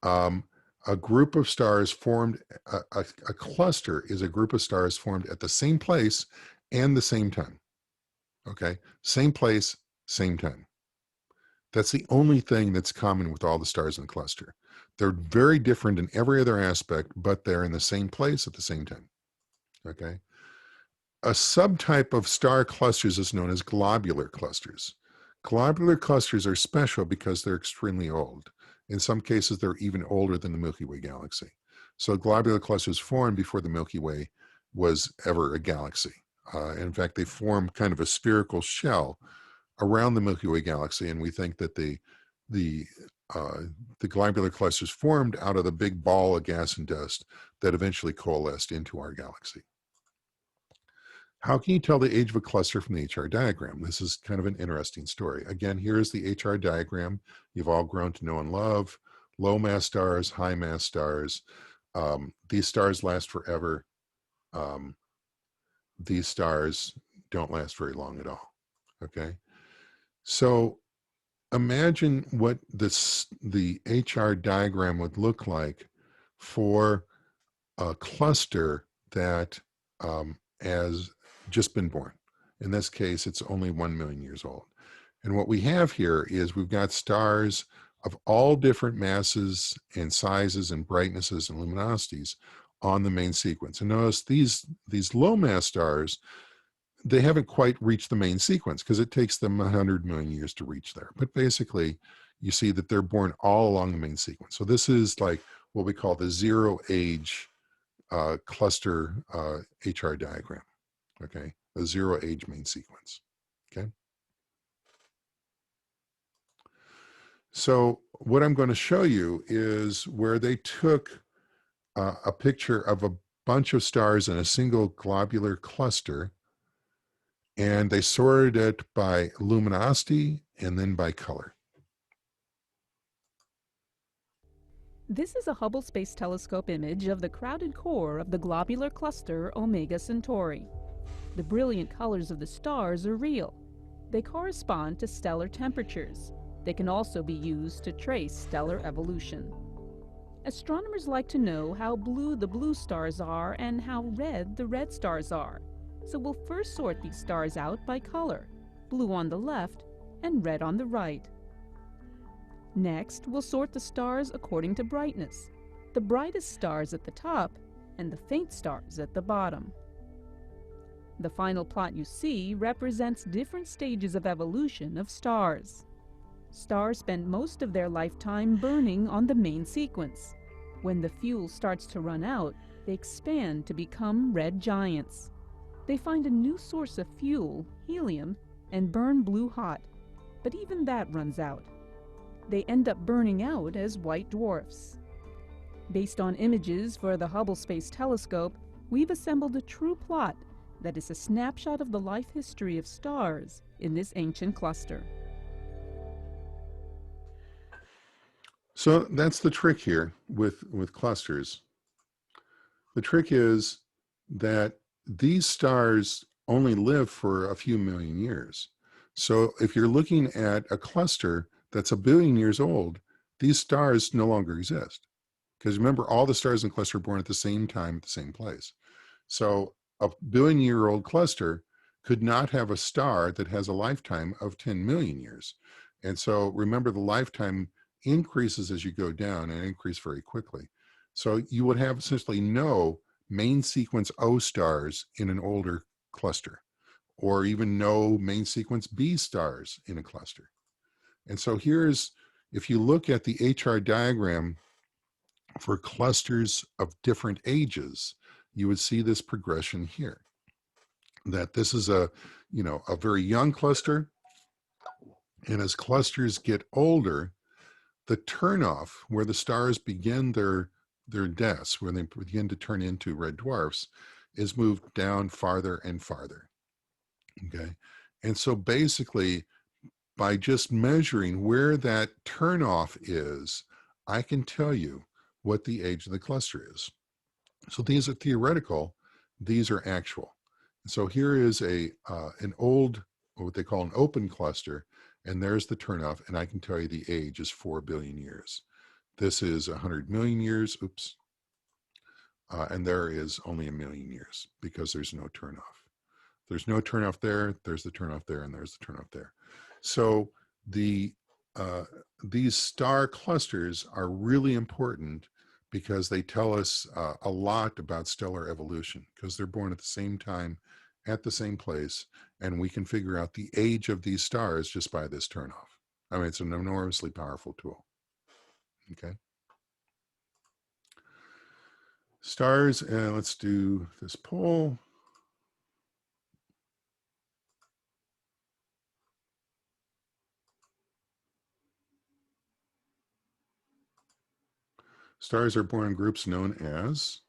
A group of stars formed, a cluster is a group of stars formed at the same place and the same time. Okay, same place, same time. That's the only thing that's common with all the stars in the cluster. They're very different in every other aspect, but they're in the same place at the same time. Okay. A subtype of star clusters is known as globular clusters. Globular clusters are special because they're extremely old. In some cases, they're even older than the Milky Way galaxy. So globular clusters formed before the Milky Way was ever a galaxy. In fact, they form kind of a spherical shell around the Milky Way galaxy, and we think that the uh, the globular clusters formed out of the big ball of gas and dust that eventually coalesced into our galaxy. How can you tell the age of a cluster from the HR diagram? This is kind of an interesting story. Again, here's the HR diagram you've all grown to know and love. Low mass stars, high mass stars. These stars last forever. Um, these stars don't last very long at all. Okay. So imagine what the HR diagram would look like for a cluster that has just been born. In this case, it's only 1 million years old. And what we have here is we've got stars of all different masses and sizes and brightnesses and luminosities on the main sequence. And notice these low mass stars, they haven't quite reached the main sequence because it takes them 100 million years to reach there. But basically, you see that they're born all along the main sequence. So this is like what we call the zero age cluster HR diagram, okay? A zero age main sequence, okay? So what I'm going to show you is where they took a picture of a bunch of stars in a single globular cluster, and they sorted it by luminosity and then by color. This is a Hubble Space Telescope image of the crowded core of the globular cluster Omega Centauri. The brilliant colors of the stars are real. They correspond to stellar temperatures. They can also be used to trace stellar evolution. Astronomers like to know how blue the blue stars are and how red the red stars are. So we'll first sort these stars out by color, blue on the left and red on the right. Next, we'll sort the stars according to brightness, the brightest stars at the top and the faint stars at the bottom. The final plot you see represents different stages of evolution of stars. Stars spend most of their lifetime burning on the main sequence. When the fuel starts to run out, they expand to become red giants. They find a new source of fuel, helium, and burn blue hot, but even that runs out. They end up burning out as white dwarfs. Based on images for the Hubble Space Telescope, we've assembled a true plot that is a snapshot of the life history of stars in this ancient cluster. So that's the trick here with clusters. The trick is that these stars only live for a few million years. So if you're looking at a cluster that's a billion years old, these stars no longer exist. Because remember, all the stars in the cluster are born at the same time at the same place. So a billion-year-old cluster could not have a star that has a lifetime of 10 million years. And so remember, the lifetime increases as you go down and increase very quickly. So you would have essentially no main sequence O stars in an older cluster, or even no main sequence B stars in a cluster. And so here's, if you look at the HR diagram for clusters of different ages, you would see this progression here. That this is a very young cluster, and as clusters get older, the turnoff where the stars begin their deaths, where they begin to turn into red dwarfs, is moved down farther and farther. Okay, and so basically, by just measuring where that turnoff is, I can tell you what the age of the cluster is. So these are theoretical, these are actual. So here is an old, what they call an open cluster, and there's the turnoff, and I can tell you the age is 4 billion years. This is 100 million years, oops, and there is only a million years because there's no turnoff. There's no turnoff there, there's the turnoff there, and there's the turnoff there. So the these star clusters are really important because they tell us a lot about stellar evolution, because they're born at the same time, at the same place, and we can figure out the age of these stars just by this turnoff. I mean, it's an enormously powerful tool. Okay. Stars, and let's do this poll. Stars are born in groups known as,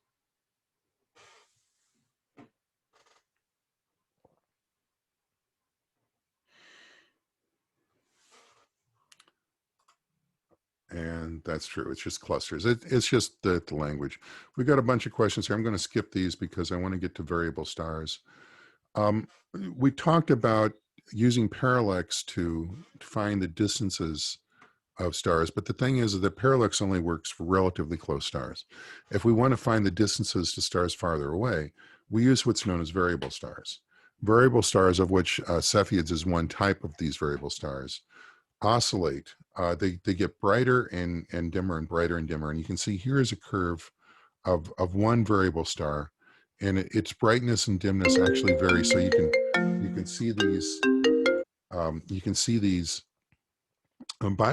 and that's true. It's just clusters. It's just the language. We've got a bunch of questions here. I'm going to skip these because I want to get to variable stars. We talked about using parallax to find the distances of stars, but the thing is that parallax only works for relatively close stars. If we want to find the distances to stars farther away, we use what's known as variable stars. Variable stars, of which Cepheids is one type of these variable stars, oscillate. They get brighter and dimmer and brighter and dimmer. And you can see here is a curve of one variable star, and its brightness and dimness actually vary. So you can see these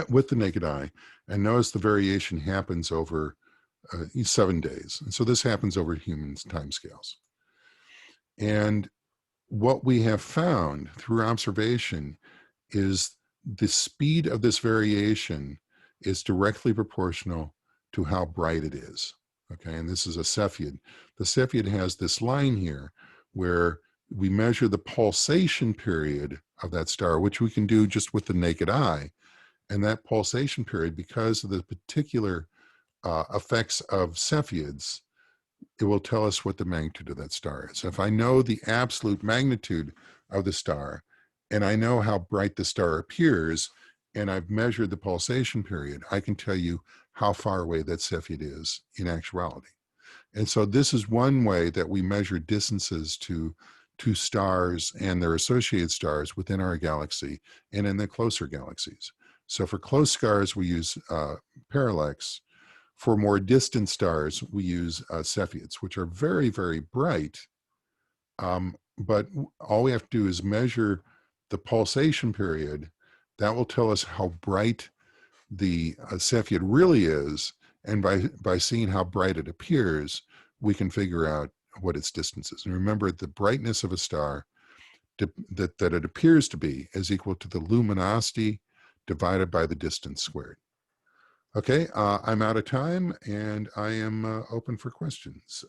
with the naked eye, and notice the variation happens over 7 days. And so this happens over human timescales. And what we have found through observation is the speed of this variation is directly proportional to how bright it is. Okay, and this is a Cepheid. The Cepheid has this line here where we measure the pulsation period of that star, which we can do just with the naked eye. And that pulsation period, because of the particular effects of Cepheids, it will tell us what the magnitude of that star is. If I know the absolute magnitude of the star, and I know how bright the star appears, and I've measured the pulsation period, I can tell you how far away that Cepheid is in actuality. And so this is one way that we measure distances to stars and their associated stars within our galaxy and in the closer galaxies. So for close stars, we use parallax. For more distant stars, we use Cepheids, which are very, very bright. But all we have to do is measure the pulsation period. That will tell us how bright the Cepheid really is. And by seeing how bright it appears, we can figure out what its distance is. And remember, the brightness of a star that it appears to be is equal to the luminosity divided by the distance squared. Okay, I'm out of time and I am open for questions.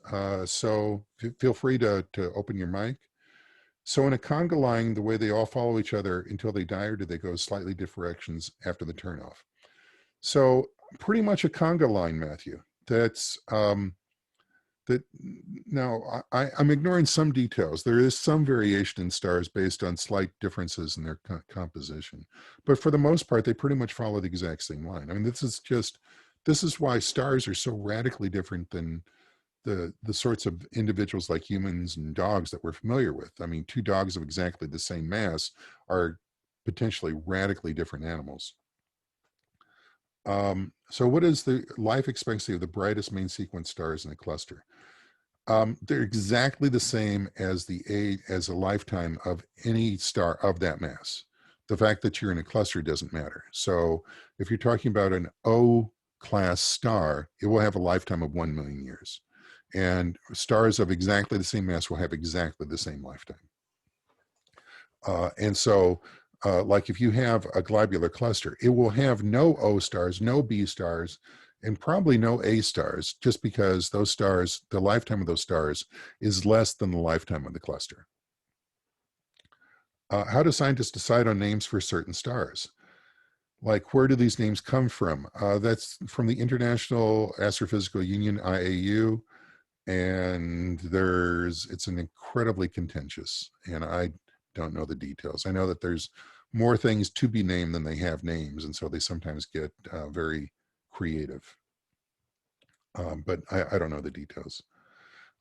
So feel free to open your mic. So in a conga line, the way they all follow each other until they die, or do they go slightly different directions after the turnoff? So pretty much a conga line, Matthew. That's that. Now I'm ignoring some details. There is some variation in stars based on slight differences in their composition, but for the most part, they pretty much follow the exact same line. I mean, this is why stars are so radically different than the sorts of individuals like humans and dogs that we're familiar with. I mean, two dogs of exactly the same mass are potentially radically different animals. So what is the life expectancy of the brightest main sequence stars in a cluster? They're exactly the same as the age as a lifetime of any star of that mass. The fact that you're in a cluster doesn't matter. So if you're talking about an O class star, it will have a lifetime of 1 million years. And stars of exactly the same mass will have exactly the same lifetime. And so, like if you have a globular cluster, it will have no O stars, no B stars, and probably no A stars, just because those stars, the lifetime of those stars is less than the lifetime of the cluster. How do scientists decide on names for certain stars? Like, where do these names come from? That's from the International Astrophysical Union, IAU, and it's an incredibly contentious, and I don't know the details. I know that there's more things to be named than they have names, and so they sometimes get very creative. But I don't know the details.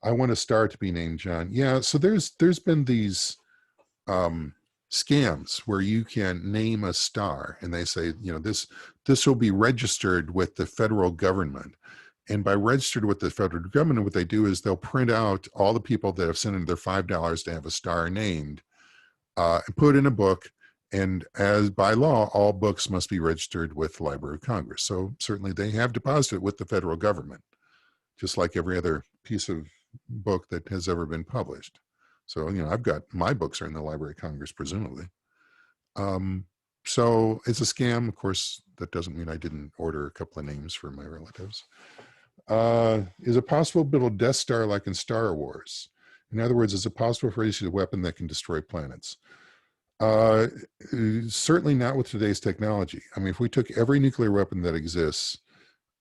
I want a star to be named John. Yeah, so there's been these um, scams where you can name a star, and they say, this will be registered with the federal government. And by registered with the federal government, what they do is they'll print out all the people that have sent in their $5 to have a star named, and put in a book. And as by law, all books must be registered with the Library of Congress. So certainly they have deposited with the federal government, just like every other piece of book that has ever been published. So, I've got my books are in the Library of Congress, presumably. Um, so it's a scam. Of course, that doesn't mean I didn't order a couple of names for my relatives. Is it possible to build a Death Star like in Star Wars? In other words, is it possible for us to use a weapon that can destroy planets? Uh, Certainly not with today's technology. I mean, if we took every nuclear weapon that exists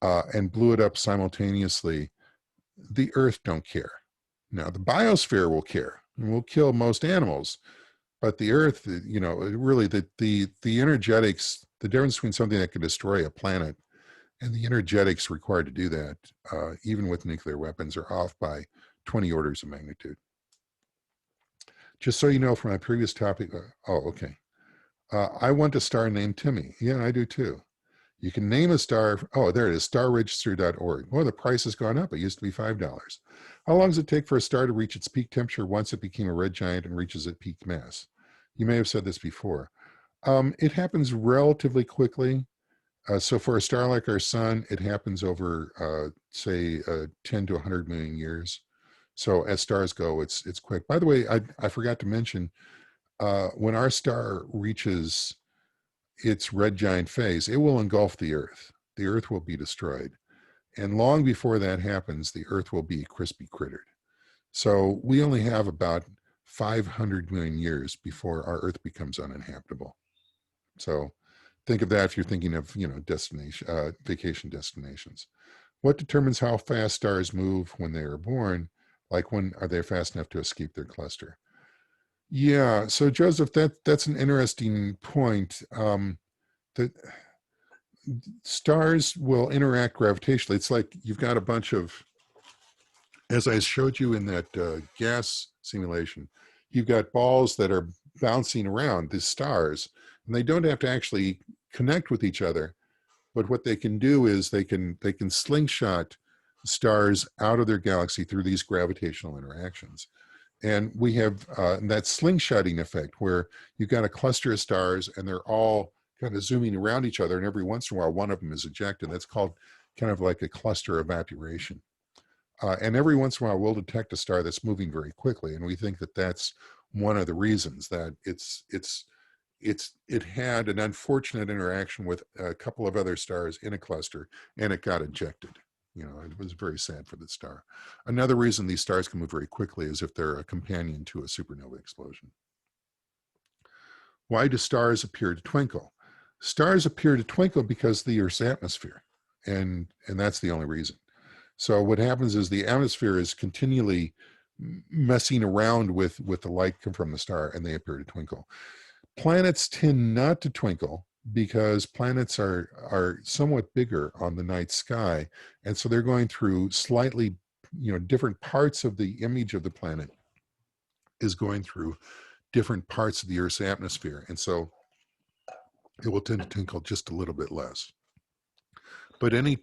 and blew it up simultaneously, the Earth don't care. Now, the biosphere will care and will kill most animals, but the Earth, really the energetics, the difference between something that can destroy a planet and the energetics required to do that, even with nuclear weapons, are off by 20 orders of magnitude. Just so you know from my previous topic, okay. I want a star named Timmy. Yeah, I do too. You can name a star. Oh, there it is, starregister.org. Well, the price has gone up. It used to be $5. How long does it take for a star to reach its peak temperature once it became a red giant and reaches its peak mass? You may have said this before. It happens relatively quickly. So for a star like our sun, it happens over, say, 10 to 100 million years. So as stars go, it's quick. By the way, I forgot to mention, when our star reaches its red giant phase, it will engulf the Earth. The Earth will be destroyed. And long before that happens, the Earth will be crispy crittered. So we only have about 500 million years before our Earth becomes uninhabitable. So think of that if you're thinking of, vacation destinations. What determines how fast stars move when they are born? Like, when are they fast enough to escape their cluster? Yeah, so Joseph, that's an interesting point. That stars will interact gravitationally. It's like you've got a bunch of, as I showed you in that gas simulation, you've got balls that are bouncing around these stars, and they don't have to actually connect with each other. But what they can do is they can slingshot stars out of their galaxy through these gravitational interactions. And we have that slingshotting effect where you've got a cluster of stars and they're all kind of zooming around each other. And every once in a while, one of them is ejected. That's called kind of like a cluster evaporation. And every once in a while, we'll detect a star that's moving very quickly. And we think that that's one of the reasons that it's it had an unfortunate interaction with a couple of other stars in a cluster, and it got ejected. It was very sad for the star. Another reason these stars can move very quickly is if they're a companion to a supernova explosion. Why do stars appear to twinkle? Stars appear to twinkle because of the Earth's atmosphere, and that's the only reason. So what happens is the atmosphere is continually messing around with the light from the star, and they appear to twinkle. Planets tend not to twinkle because planets are somewhat bigger on the night sky, and so they're going through slightly different parts of the image of the planet is going through different parts of the Earth's atmosphere, and so it will tend to twinkle just a little bit less. But any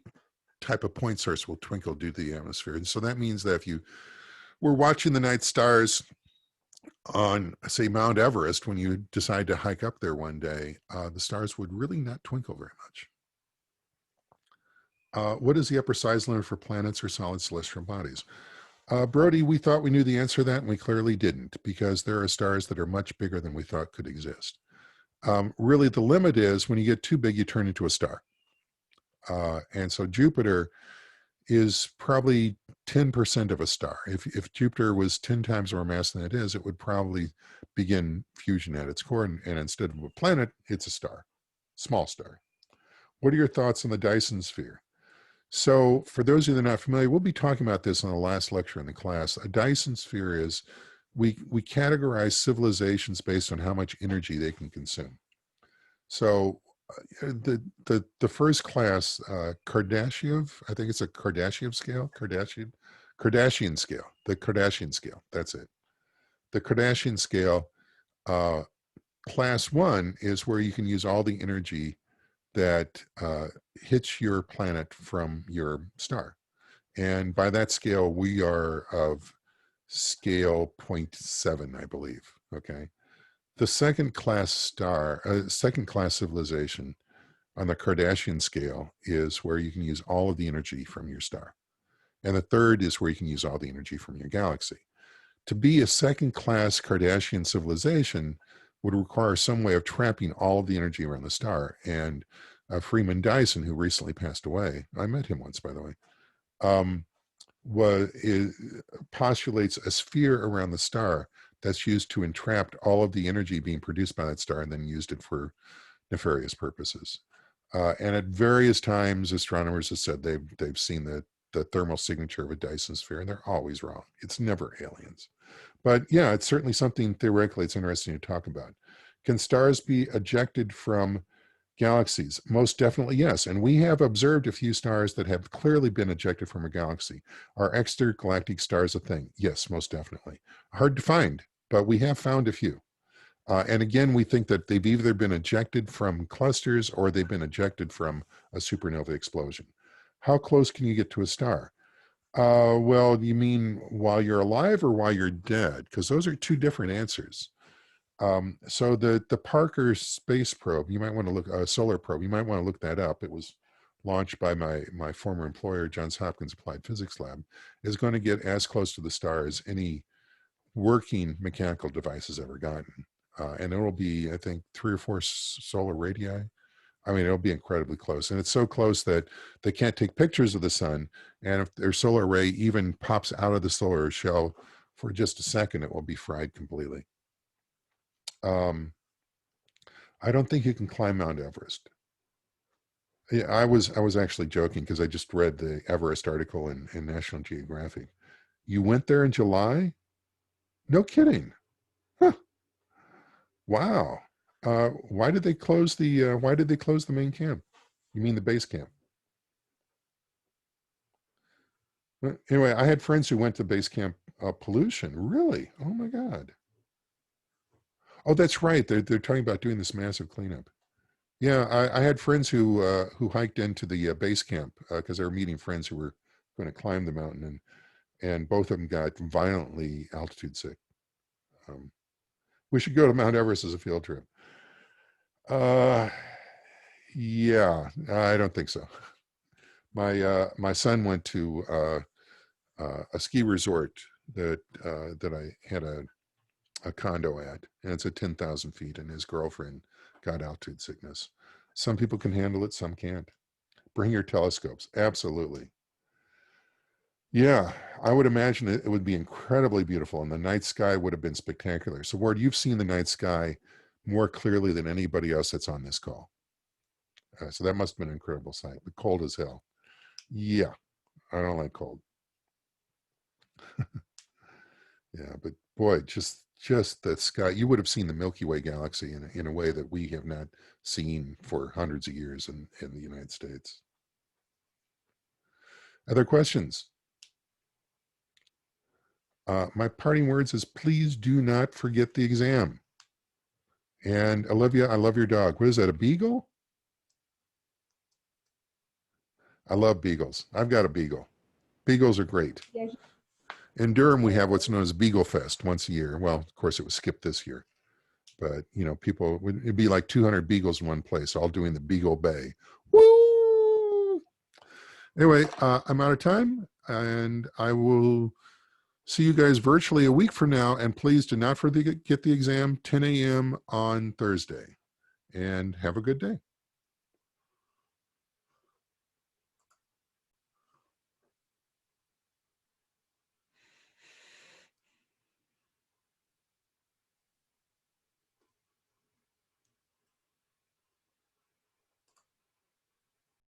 type of point source will twinkle due to the atmosphere, and so that means that if you were watching the night stars on, say, Mount Everest, when you decide to hike up there one day, the stars would really not twinkle very much. What is the upper size limit for planets or solid celestial bodies? Brody, we thought we knew the answer to that, and we clearly didn't, because there are stars that are much bigger than we thought could exist. Really, the limit is when you get too big, you turn into a star. And so Jupiter is probably 10% of a star. If Jupiter was 10 times more mass than it is, it would probably begin fusion at its core, and instead of a planet, it's a star, small star. What are your thoughts on the Dyson sphere? So for those of you that are not familiar, we'll be talking about this in the last lecture in the class. A Dyson sphere is, we categorize civilizations based on how much energy they can consume. So the first class, Kardashev, I think it's a Kardashev scale, Kardashian scale, the Kardashian scale, that's it. The Kardashian scale, class 1 is where you can use all the energy that hits your planet from your star. And by that scale, we are of scale 0.7, I believe, okay? The second class civilization on the Kardashian scale is where you can use all of the energy from your star. And the third is where you can use all the energy from your galaxy. To be a second class Kardashian civilization would require some way of trapping all of the energy around the star. And Freeman Dyson, who recently passed away, I met him once, by the way, postulates a sphere around the star that's used to entrap all of the energy being produced by that star and then used it for nefarious purposes. And at various times, astronomers have said they've seen the thermal signature of a Dyson sphere, and they're always wrong. It's never aliens. But yeah, it's certainly something theoretically it's interesting to talk about. Can stars be ejected from galaxies? Most definitely, yes. And we have observed a few stars that have clearly been ejected from a galaxy. Are extragalactic stars a thing? Yes, most definitely. Hard to find, but we have found a few. And again, we think that they've either been ejected from clusters or they've been ejected from a supernova explosion. How close can you get to a star? Well, you mean while you're alive or while you're dead? Because those are two different answers. So the Parker space probe, you might want to look, solar probe, you might want to look that up. It was launched by my former employer, Johns Hopkins Applied Physics Lab, is going to get as close to the star as any working mechanical device has ever gotten. And it will be, I think, 3 or 4 solar radii. I mean, it'll be incredibly close. And it's so close that they can't take pictures of the sun. And if their solar array even pops out of the solar shell for just a second, it will be fried completely. I don't think you can climb Mount Everest. Yeah, I was actually joking because I just read the Everest article in National Geographic. You went there in July? No kidding. Huh. Wow. Why did they close the main camp? You mean the base camp? Anyway, I had friends who went to base camp pollution. Really? Oh my God. Oh, that's right. They're talking about doing this massive cleanup. Yeah, I had friends who hiked into the base camp because they were meeting friends who were going to climb the mountain, and both of them got violently altitude sick. Um, we should go to Mount Everest as a field trip. Uh, yeah, I don't think so. My son went to a ski resort that I had a condo at, and it's at 10,000 feet, and his girlfriend got altitude sickness. Some people can handle it, some can't. Bring your telescopes. Absolutely. Yeah, I would imagine it would be incredibly beautiful, and the night sky would have been spectacular. So, Ward, you've seen the night sky more clearly than anybody else that's on this call. So that must have been an incredible sight, but cold as hell. Yeah, I don't like cold. Yeah, but boy, just the sky. You would have seen the Milky Way galaxy in a way that we have not seen for hundreds of years in the United States. Other questions? My parting words is please do not forget the exam. And Olivia, I love your dog. What is that, a beagle? I love beagles. I've got a beagle. Beagles are great. Yeah, In Durham, we have what's known as Beagle Fest once a year. Well, of course, it was skipped this year. But, you know, people, it'd be like 200 beagles in one place, all doing the Beagle Bay. Woo! Anyway, I'm out of time, and I will see you guys virtually a week from now. And please do not forget the exam, 10 a.m. on Thursday. And have a good day.